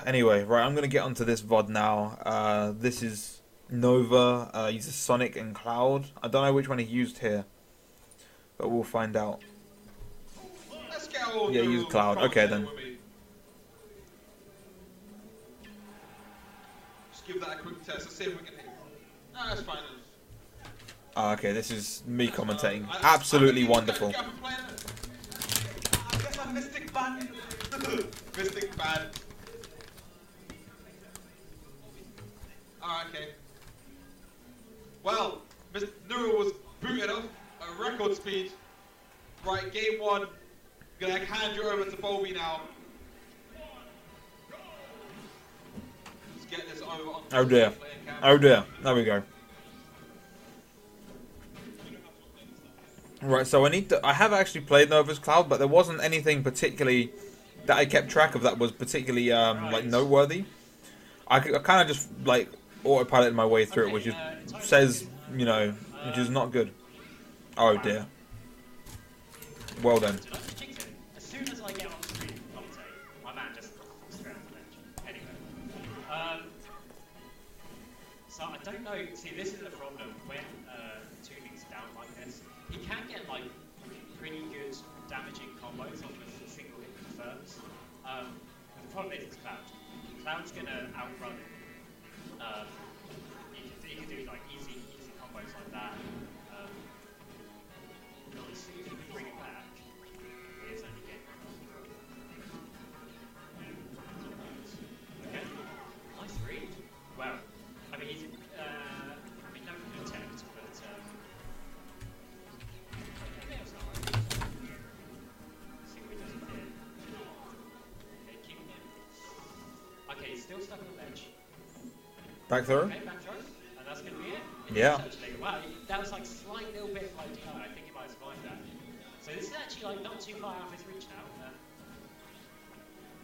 Anyway, right, I'm gonna get onto this VOD now. This is Nova. Uses Sonic and Cloud. I don't know which one he used here, but we'll find out. Let's get all Yeah, use Cloud. Okay then. Just give that a quick test. Let's see if we can hit. No, that's fine. Okay, this is me commentating. Absolutely wonderful. I guess I'm Mystic Ban. Mystic Ban. Alright, okay. Well, Mr. Nuru was booted off at record speed. Right, game one. Gonna hand you over to Bobby now. Let's get this over on Oh dear. Oh dear. There we go. Right, so I have actually played Nova's Cloud, but there wasn't anything particularly that I kept track of that was particularly like noteworthy. I kind of just like autopiloted my way through it, which is, says, you know, which is not good. Oh dear. Well done. As soon as I get on screen, commentate, my man just straight off the bench. Anyway, so I don't know. See, this is the problem when tuning's down like this. He can get like pretty good damaging combos off of single hit confirms. The problem is it's Cloud. Cloud's gonna outrun. He can do like easy combos like that. Let's see if he can bring it back. Here's only game. Okay, nice read. Well, I mean, he's no protect, but okay, that's not right. See what he does with here. Okay, keeping him. Okay, he's still stuck on the bench. Back through? Okay, back throw, and that's going to be it. Yeah. Wow, that was like a slight little bit like, I think he might have survived that. So this is actually like not too far out of his reach now.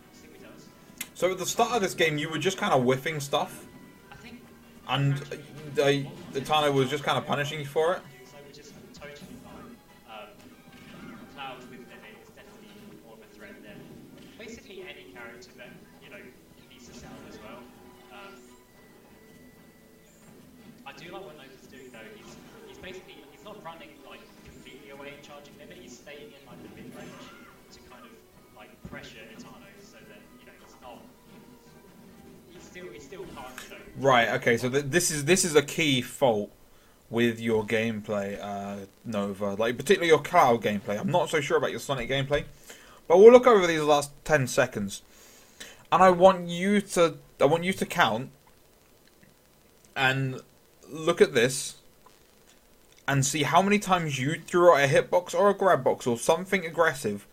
Let's see what he does. So at the start of this game, you were just kind of whiffing stuff, I think. and Itano was just kind of punishing you for it. So we're just totally fine. Cloud with Limit is definitely more of a threat than basically any character that, you know, needs to sell as well. I do like what Nova's doing though. He's basically he's not running like completely away and charging Limit. He's staying in like the mid range to kind of like pressure Itano so that, you know, it's not. He still can't. You know, Right. Okay. So this is a key fault with your gameplay, Nova. Like particularly your Cloud gameplay. I'm not so sure about your Sonic gameplay, but we'll look over these last 10 seconds, and I want you to count and look at this and see how many times you threw out a hitbox or a grab box or something aggressive,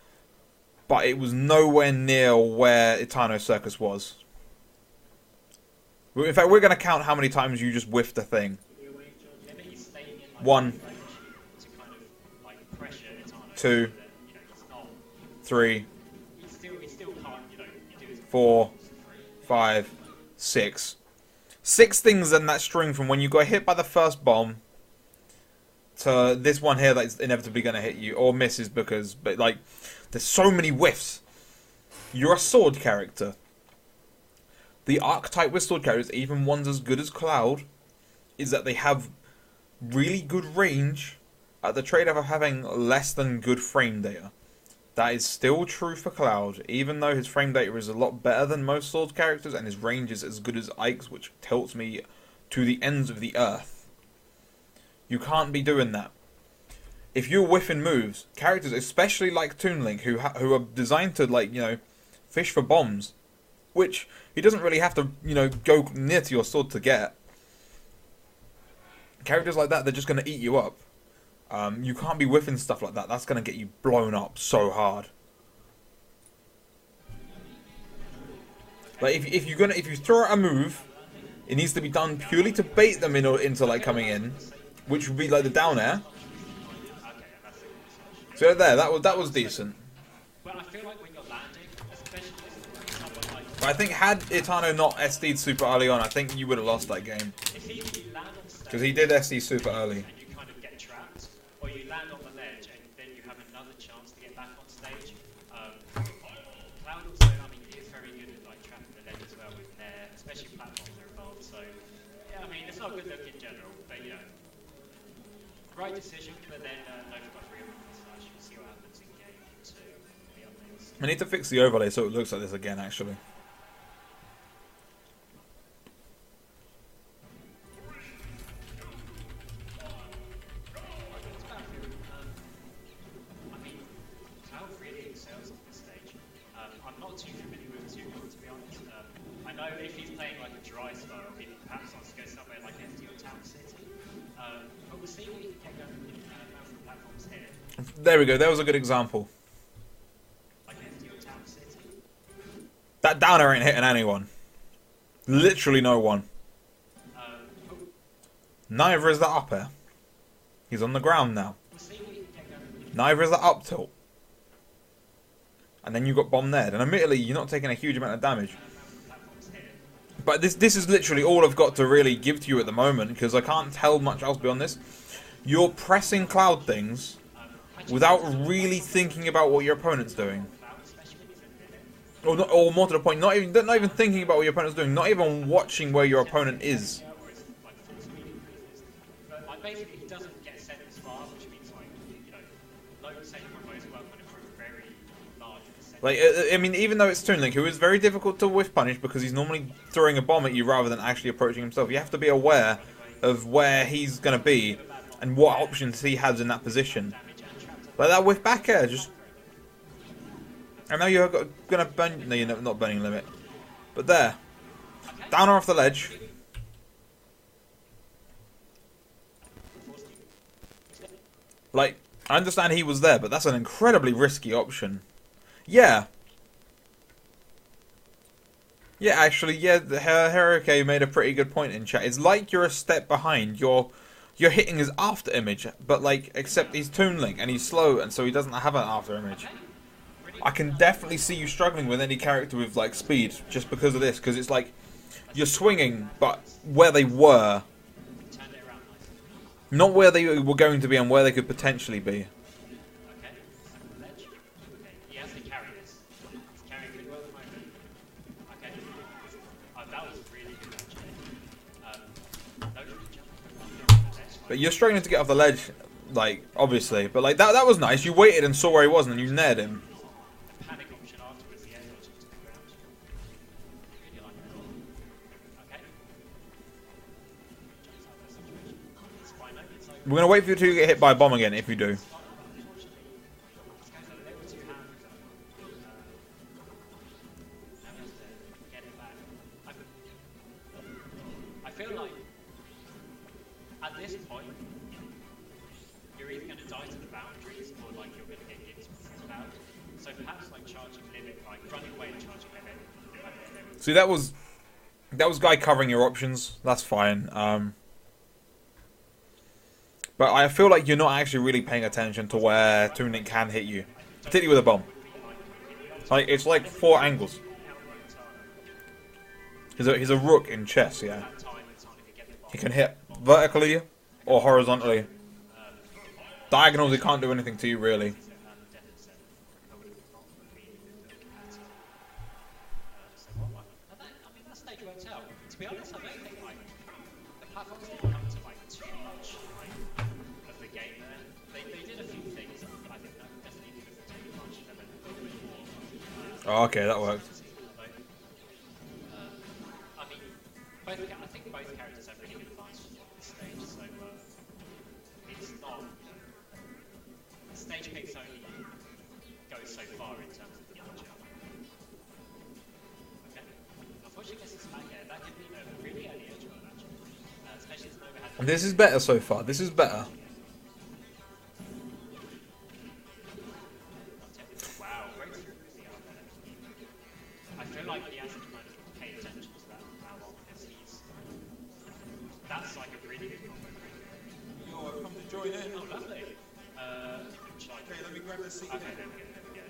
but it was nowhere near where Itano Circus was. In fact, we're going to count how many times you just whiffed a thing. he's staying in like 1, range to kind of like pressure Itano 2, so that, you know, it's not. 3, He still can't, you know, do his 4, 5, 6. 6 things in that string from when you got hit by the first bomb to this one here that's inevitably going to hit you or misses because, but like, there's so many whiffs. You're a sword character. The archetype with sword characters, even ones as good as Cloud, is that they have really good range at the trade-off of having less than good frame data. That is still true for Cloud, even though his frame data is a lot better than most sword characters and his range is as good as Ike's, which tilts me to the ends of the earth. You can't be doing that. If you're whiffing moves, characters, especially like Toon Link, who are designed to, like, you know, fish for bombs, which he doesn't really have to, you know, go near to your sword to get. Characters like that, they're just going to eat you up. You can't be whiffing stuff like that. That's going to get you blown up so hard. Like if you throw out a move, it needs to be done purely to bait them into like coming in, which would be like the down air. So there, that was decent. But I feel like when you're landing, especially with someone like. But I think had Itano not SD'd super early on, I think you would have lost that game. If he land on stage. Because he did SD super early. And you kind of get trapped, or you land on the ledge and then you have another chance to get back on stage. Cloud also, I mean, he is very good at like trapping especially platforms are involved. So, yeah, I mean, it's not a good look in general, but you know, right decision. But then no recovery of the slash. We'll see what happens in game 2. The updates. I need to fix the overlay so it looks like this again, actually. I'm not too familiar with Tuchel, to be honest. I know if he's playing like a dry spell, he perhaps wants to go somewhere like FD or Town City. But we'll see what he can get going with mountain platforms here. There we go. That was a good example. Like FD or Town City. That downer ain't hitting anyone. Literally no one. Neither is that up air. He's on the ground now. We'll see what he can get going with Neither is that up tilt. And then you got bombed there. And admittedly, you're not taking a huge amount of damage. But this is literally all I've got to really give to you at the moment, because I can't tell much else beyond this. You're pressing cloud things without really thinking about what your opponent's doing. Or more to the point, not even thinking about what your opponent's doing, not even watching where your opponent is. Basically, he doesn't get sent as far, which means, like, you know, low percentage combos work on it for a very large percentage. Like, I mean, even though it's Toon Link, who is very difficult to whiff punish because he's normally throwing a bomb at you rather than actually approaching himself, you have to be aware of where he's going to be and what options he has in that position. Like that whiff back air, just... And now you're going to burn... No, you're not burning limit. But there. Downer off the ledge. Like, I understand he was there, but that's an incredibly risky option. Yeah. Yeah, actually, yeah, Heroke made a pretty good point in chat. It's like you're a step behind. You're hitting his after image, but like, except he's Toon Link and he's slow, and so he doesn't have an after image. I can definitely see you struggling with any character with like speed just because of this, because it's like you're swinging, but where they were. Not where they were going to be and where they could potentially be. Okay, ledge. Okay, he has to carry this. He's carrying pretty well at the moment. Okay. That was really good actually. No jump. But you're struggling to get off the ledge, like, obviously. But like that was nice. You waited and saw where he was and you nared him. Panic option afterwards, the edge option to the ground. Really like that. Okay. Jumps out of that situation. It's fine, no, it's over. We're going to wait for you to get hit by a bomb again, if you do. I feel like at this point you're either going to die to the boundaries or like you're going to get hit from out. So perhaps like charging limit, like running away and charging limit. See, that was guy covering your options. That's fine. But I feel like you're not actually really paying attention to where Toon Link can hit you, particularly with a bomb. Like it's like 4 angles. He's a rook in chess, yeah. He can hit vertically or horizontally. Diagonals, he can't do anything to you really. To be honest, I don't think like the platforms didn't come to like too much of the game there. They did a few things that I think that definitely could have taken much of them a little bit more. Oh, okay, that worked. I mean, I think both characters have really good advantages on this stage, so it's not. The stage picks only go so far in terms of the jump. Okay. Unfortunately, this is back here. That could be a really early edge one, actually. Especially as Nova had. This is better so far. This is better. Wow, great frequency out there. I feel like he has to kind of pay attention to that from now on because that's like a really good combo. Yo, I've come to join in. Oh, lovely. Okay, let me grab the seat. Okay, there we go.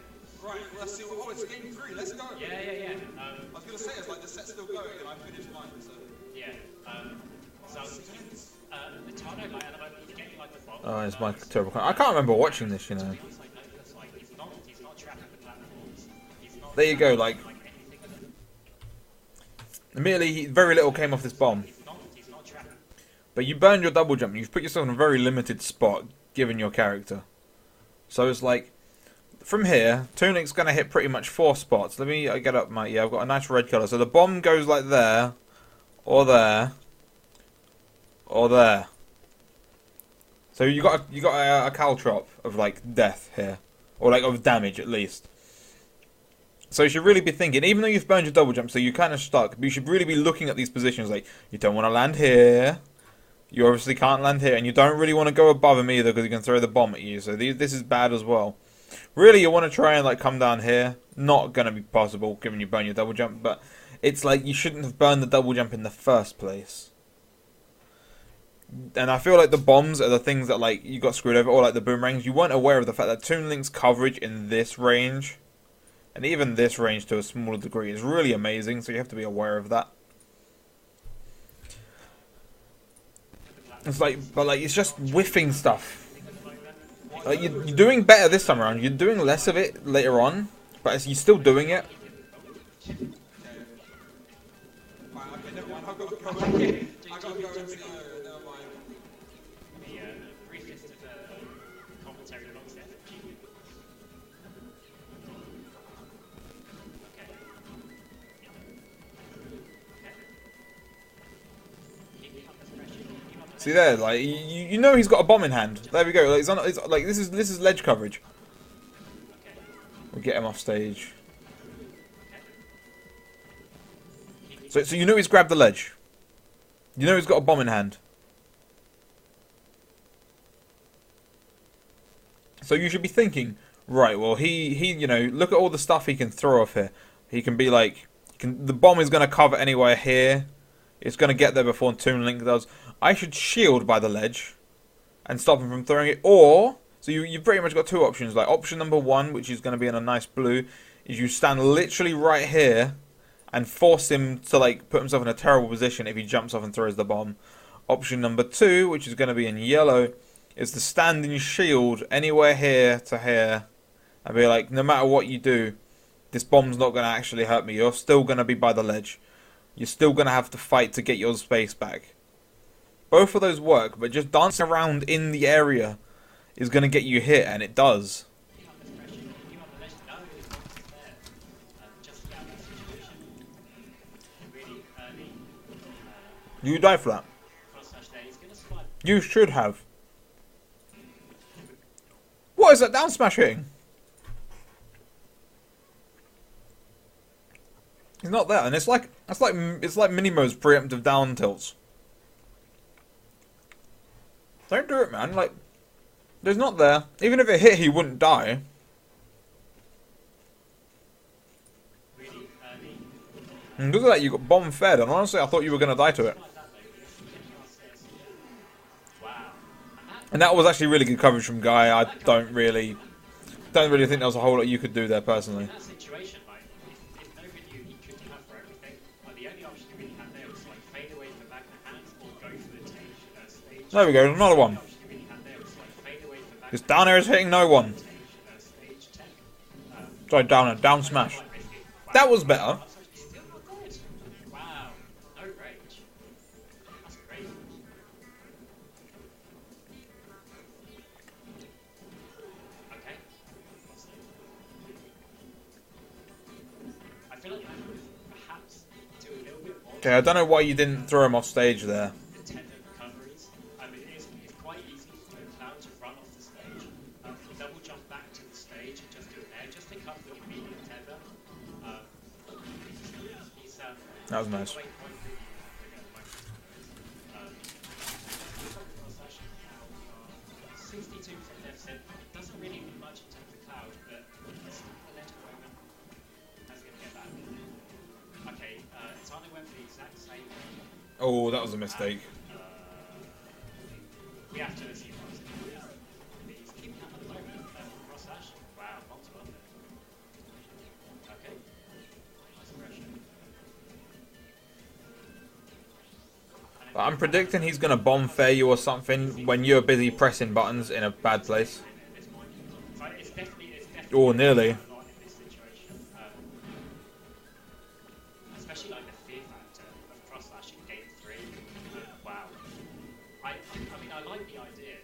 Right, let's see. Oh, it's game 3. Let's go. Yeah. I was gonna say it's like the set's still going and I finished mine. So. Yeah. So the Tano like at the moment he's getting like the bomb. Oh, it's my terrible. I can't remember watching this, you know. He's not trapping the platforms. He's not There you go, like. anything. Immediately, very little came off this bomb. He's not trapped. But you burned your double jump. You've put yourself in a very limited spot, given your character. So it's like, from here, Tunic's going to hit pretty much 4 spots. Let me get up my... Yeah, I've got a nice red colour. So the bomb goes like there, or there, or there. So you got a caltrop of like death here, or like of damage at least. So you should really be thinking, even though you've burned your double jump, so you're kind of stuck, but you should really be looking at these positions like, you don't want to land here, you obviously can't land here, and you don't really want to go above him either because he can throw the bomb at you, so this is bad as well. Really, you want to try and like come down here, not going to be possible given you burn your double jump, but it's like you shouldn't have burned the double jump in the first place. And I feel like the bombs are the things that like you got screwed over, or like the boomerangs. You weren't aware of the fact that Toon Link's coverage in this range, and even this range to a smaller degree, is really amazing, so you have to be aware of that. It's like, but like, it's just whiffing stuff. Like, you're doing better this time around. You're doing less of it later on, but you're still doing it. See there, like you know he's got a bomb in hand. There we go. Like, it's like this is ledge coverage. We'll get him off stage. So you know he's grabbed the ledge. You know he's got a bomb in hand. So you should be thinking, right? Well, he you know, look at all the stuff he can throw off here. He can be like, the bomb is going to cover anywhere here. It's going to get there before Toon Link does. I should shield by the ledge and stop him from throwing it. Or, so you've pretty much got 2 options. Like option number 1, which is going to be in a nice blue, is you stand literally right here and force him to like put himself in a terrible position if he jumps off and throws the bomb. Option number 2, which is going to be in yellow, is to stand and shield anywhere here to here and be like, no matter what you do, this bomb's not going to actually hurt me. You're still going to be by the ledge. You're still going to have to fight to get your space back. Both of those work, but just dancing around in the area is going to get you hit, and it does. You die for that. You should have. What is that down smash hitting? He's not there, and it's like Minimo's preemptive down tilts. Don't do it, man. Like, there's not there. Even if it hit, he wouldn't die. And because of that, you got bomb fed, and honestly, I thought you were gonna die to it. And that was actually really good coverage from Guy. I don't really think there was a whole lot you could do there personally. There we go, another one. This down air is hitting no one. Sorry, down smash. That was better. Okay, I don't know why you didn't throw him off stage there. That was nice. Oh, that was a mistake. We have to assume he's keeping up at the moment. Cross slash. Wow, not too well. Okay. Nice pressure. But I'm predicting he's going to bomb fair you or something when you're busy pressing buttons in a bad place. Oh, nearly. Especially like the fear factor. cross slash in game 3. Wow. I mean, I like the idea.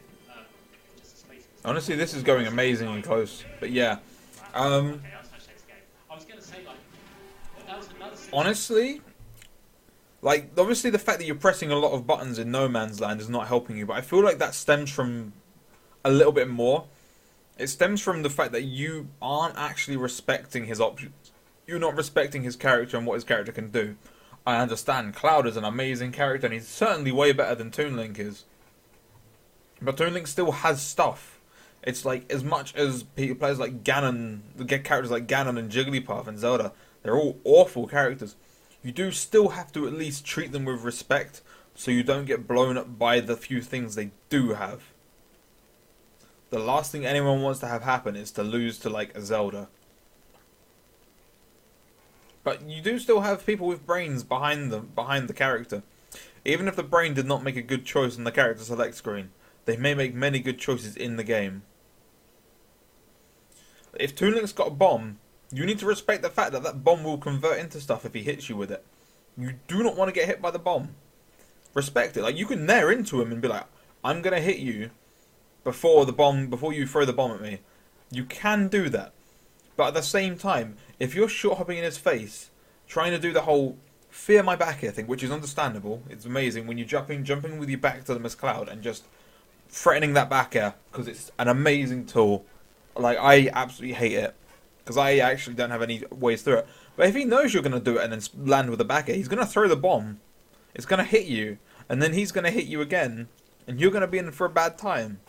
Just a space. Honestly, this is going amazingly close. But yeah. Wow. Okay, that's my next game. I was going to say, like, that was another honestly, like, obviously the fact that you're pressing a lot of buttons in No Man's Land is not helping you, but I feel like that stems from a little bit more. It stems from the fact that you aren't actually respecting his options. You're not respecting his character and what his character can do. I understand Cloud is an amazing character, and he's certainly way better than Toon Link is. But Toon Link still has stuff. It's like, as much as players like Ganon, get characters like Ganon and Jigglypuff and Zelda, they're all awful characters. You do still have to at least treat them with respect, so you don't get blown up by the few things they do have. The last thing anyone wants to have happen is to lose to, like, a Zelda. But you do still have people with brains behind the character. Even if the brain did not make a good choice on the character select screen, they may make many good choices in the game. If Toon Link's got a bomb, you need to respect the fact that that bomb will convert into stuff if he hits you with it. You do not want to get hit by the bomb. Respect it. Like, you can nair into him and be like, I'm going to hit you before you throw the bomb at me. You can do that. But at the same time, if you're short hopping in his face, trying to do the whole fear my back air thing, which is understandable, it's amazing when you're jumping with your back to them as Cloud and just threatening that back air, because it's an amazing tool. Like, I absolutely hate it, because I actually don't have any ways through it. But if he knows you're going to do it and then land with a back air, he's going to throw the bomb. It's going to hit you, and then he's going to hit you again, and you're going to be in for a bad time.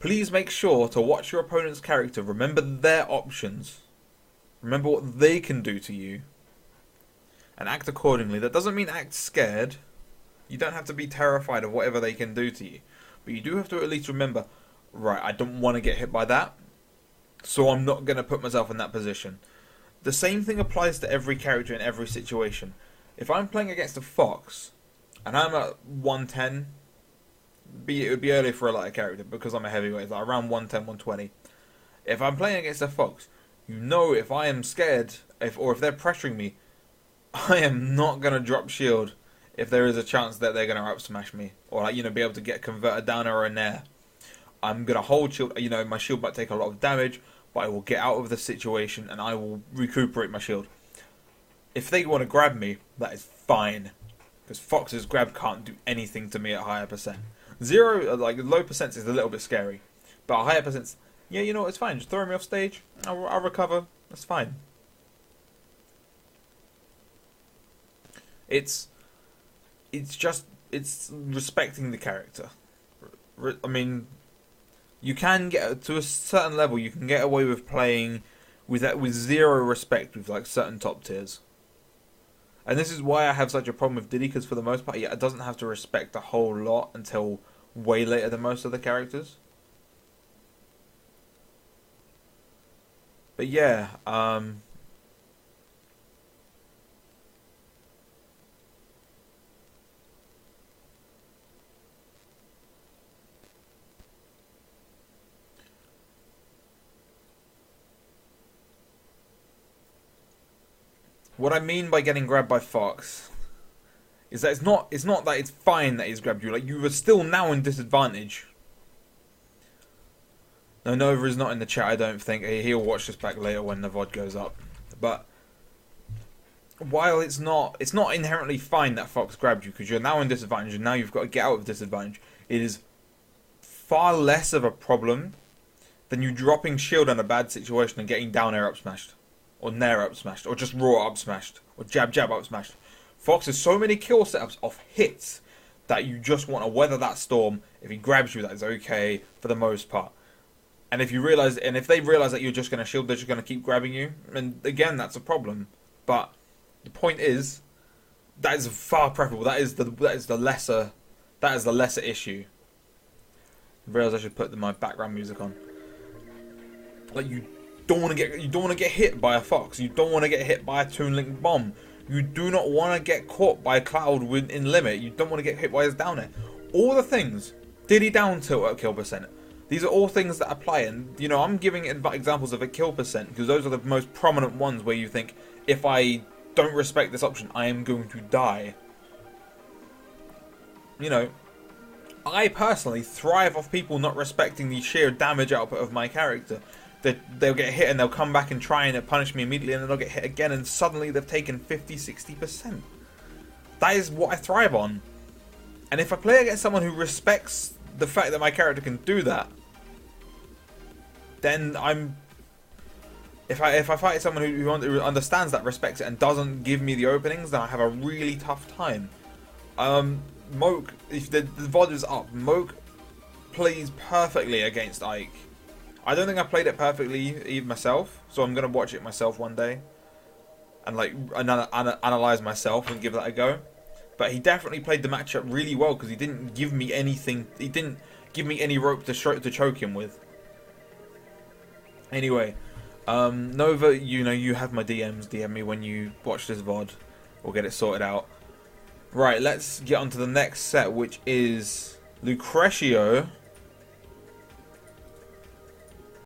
Please make sure to watch your opponent's character. Remember their options. Remember what they can do to you. And act accordingly. That doesn't mean act scared. You don't have to be terrified of whatever they can do to you. But you do have to at least remember, right, I don't want to get hit by that, so I'm not going to put myself in that position. The same thing applies to every character in every situation. If I'm playing against a Fox, and I'm at 110... it would be early for a lighter character because I'm a heavyweight, like around 110, 120. If I'm playing against a Fox, you know if I am scared, or if they're pressuring me, I am not going to drop shield if there is a chance that they're going to up smash me, or, like, be able to get converted down or in there. I'm going to hold shield, my shield might take a lot of damage, but I will get out of the situation and I will recuperate my shield. If they want to grab me, that is fine, because Fox's grab can't do anything to me at higher percent. Zero, like, low percent is a little bit scary. But a higher percent, yeah, it's fine. Just throw me off stage. I'll recover. That's fine. It's respecting the character. I mean, you can get to a certain level. You can get away with playing with zero respect with, like, certain top tiers. And this is why I have such a problem with Diddy, because for the most part, it doesn't have to respect a whole lot until way later than most of the characters. But yeah, what I mean by getting grabbed by Fox is that it's not that it's fine that he's grabbed you. Like, you are still now in disadvantage. No, Nova is not in the chat, I don't think. He'll watch this back later when the VOD goes up. But while it's not inherently fine that Fox grabbed you, because you're now in disadvantage and now you've got to get out of disadvantage, it is far less of a problem than you dropping shield in a bad situation and getting down air up smashed, or nair up smashed, or just raw up smashed, or jab up smashed. Fox has so many kill setups off hits that you just want to weather that storm. If he grabs you, that is okay for the most part. And if they realize that you're just going to shield, they're just going to keep grabbing you. And again, that's a problem. But the point is, that is far preferable. That is the lesser issue. I realize I should put my background music on. Like, you don't want to get hit by a Fox. You don't want to get hit by a Toon Link bomb. You do not want to get caught by a Cloud in limit. You don't want to get hit by his down air. All the things. Diddy down tilt at kill percent. These are all things that apply, and I'm giving examples of a kill percent because those are the most prominent ones where you think, if I don't respect this option, I am going to die. You know, I personally thrive off people not respecting the sheer damage output of my character. They'll get hit and they'll come back and try and punish me immediately, and then they'll get hit again and suddenly they've taken 50-60%. That is what I thrive on. And if I play against someone who respects the fact that my character can do that, then I'm... If I fight someone who understands that, respects it, and doesn't give me the openings, then I have a really tough time. Moke, if the VOD is up, Moke plays perfectly against Ike. I don't think I played it perfectly even myself, so I'm gonna watch it myself one day and like analyze myself and give that a go. But he definitely played the matchup really well because he didn't give me anything. He didn't give me any rope to choke him with. Anyway, Nova, you know you have my DMs. DM me when you watch this VOD. We'll get it sorted out. Right, let's get on to the next set, which is Lucretio